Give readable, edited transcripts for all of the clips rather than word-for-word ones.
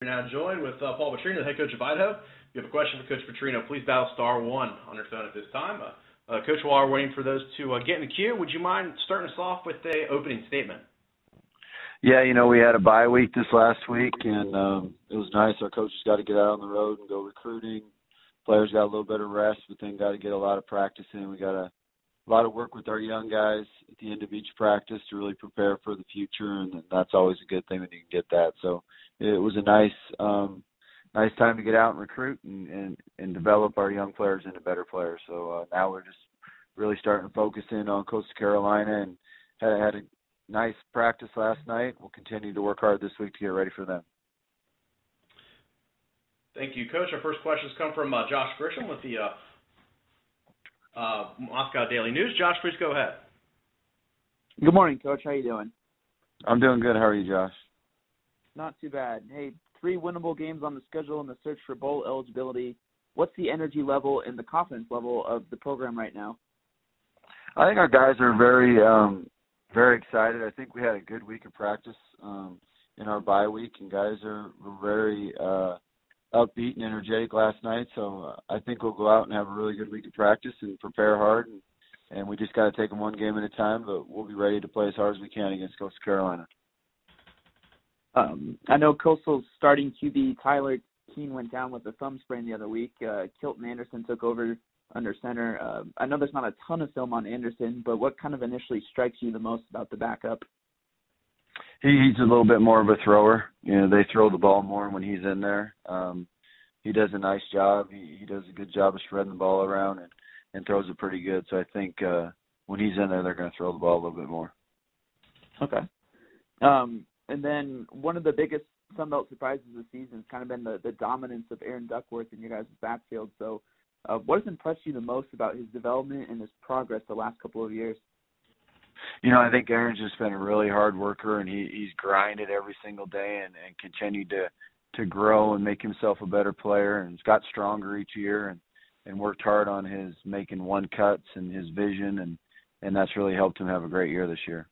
We're now joined with Paul Petrino, the head coach of Idaho. If you have a question for Coach Petrino, please dial *1 on your phone at this time. Coach, while we're waiting for those to get in the queue, would you mind starting us off with an opening statement? Yeah, we had a bye week this last week, and it was nice. Our coaches got to get out on the road and go recruiting. Players got a little bit of rest, but then got to get a lot of practice in. We got a lot of work with our young guys at the end of each practice to really prepare for the future, and that's always a good thing when you can get that. So it was a nice time to get out and recruit and develop our young players into better players. So now we're just really starting to focus in on Coastal Carolina, and had a nice practice last night. We'll continue to work hard this week to get ready for them. Thank you, Coach. Our first questions come from Josh Grisham with the Moscow Daily News. Josh, please go ahead. Good morning, Coach. How you doing? I'm doing good. How are you, Josh? Not too bad. Hey, 3 winnable games on the schedule in the search for bowl eligibility. What's the energy level and the confidence level of the program right now? I think our guys are very, very excited. I think we had a good week of practice in our bye week, and guys were very upbeat and energetic last night. So I think we'll go out and have a really good week of practice and prepare hard. And we just got to take them one game at a time, but we'll be ready to play as hard as we can against Coastal Carolina. I know Coastal's starting QB Tyler Keene went down with a thumb sprain the other week. Kilton Anderson took over under center. I know there's not a ton of film on Anderson, but what kind of initially strikes you the most about the backup? He's a little bit more of a thrower. They throw the ball more when he's in there. He does a nice job. He does a good job of spreading the ball around and throws it pretty good. So I think when he's in there, they're going to throw the ball a little bit more. Okay. And then one of the biggest Sun Belt surprises this season has kind of been the dominance of Aaron Duckworth in your guys' backfield. So what has impressed you the most about his development and his progress the last couple of years? I think Aaron's just been a really hard worker, and he's grinded every single day and continued to grow and make himself a better player, and he's got stronger each year and worked hard on his making one cuts and his vision, and that's really helped him have a great year this year.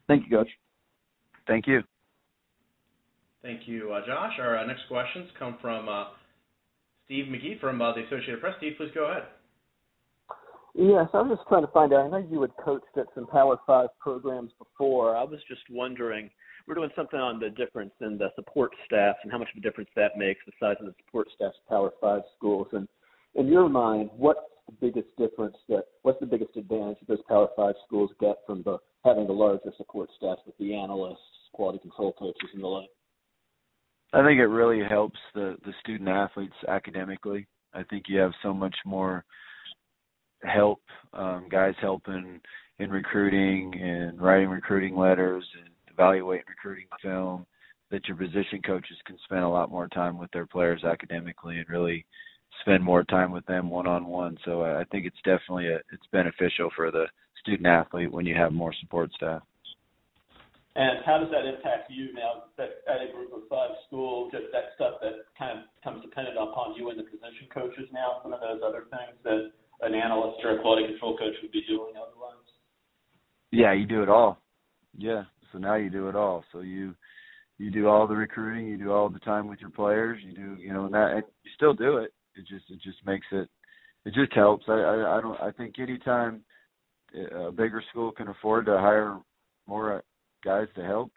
Thank you, Coach. Thank you. Thank you, Josh. Our next questions come from Steve McGee from the Associated Press. Steve, please go ahead. Yes, I was just trying to find out. I know you had coached at some Power 5 programs before. I was just wondering, we're doing something on the difference in the support staff and how much of a difference that makes, the size of the support staff at Power 5 schools. And in your mind, what's the biggest advantage that those Power 5 schools get from having the larger support staff with the analysts, quality control coaches, and the like? I think it really helps the student athletes academically. I think you have so much more help, guys helping in recruiting and writing recruiting letters and evaluating recruiting film, that your position coaches can spend a lot more time with their players academically and really spend more time with them one-on-one. So I think it's definitely it's beneficial for the student athlete when you have more support staff. And how does that impact you now that at a group of 5 schools, just that stuff that kind of comes dependent upon you and the position coaches now, some of those other things that an analyst or a quality control coach would be doing otherwise? Yeah, you do it all. Yeah, so now you do it all. So you do all the recruiting, you do all the time with your players, you do, and that, and you still do it. It just makes it just helps. I think anytime a bigger school can afford to hire more guys to help,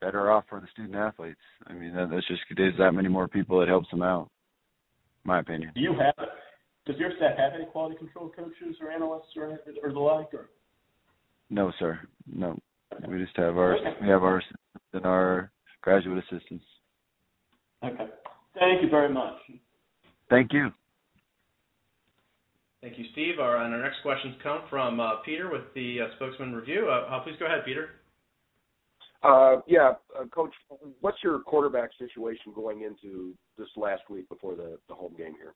better off for the student athletes. I mean, that's just, there's that many more people that helps them out, in my opinion. Does your staff have any quality control coaches or analysts or the like? Or? No, sir. No. We just have our assistants and our graduate assistants. Okay. Thank you very much. Thank you. Thank you, Steve. And our next questions come from Peter with the Spokesman Review. Please go ahead, Peter. Coach, what's your quarterback situation going into this last week before the home game here?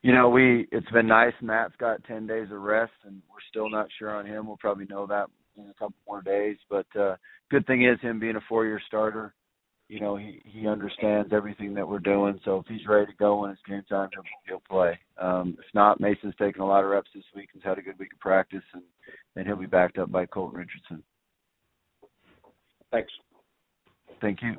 It's been nice. Matt's got 10 days of rest, and we're still not sure on him. We'll probably know that in a couple more days. But good thing is him being a 4-year starter, he understands everything that we're doing. So if he's ready to go when it's game time, he'll play. If not, Mason's taken a lot of reps this week and had a good week of practice, and he'll be backed up by Colton Richardson. Thanks. Thank you.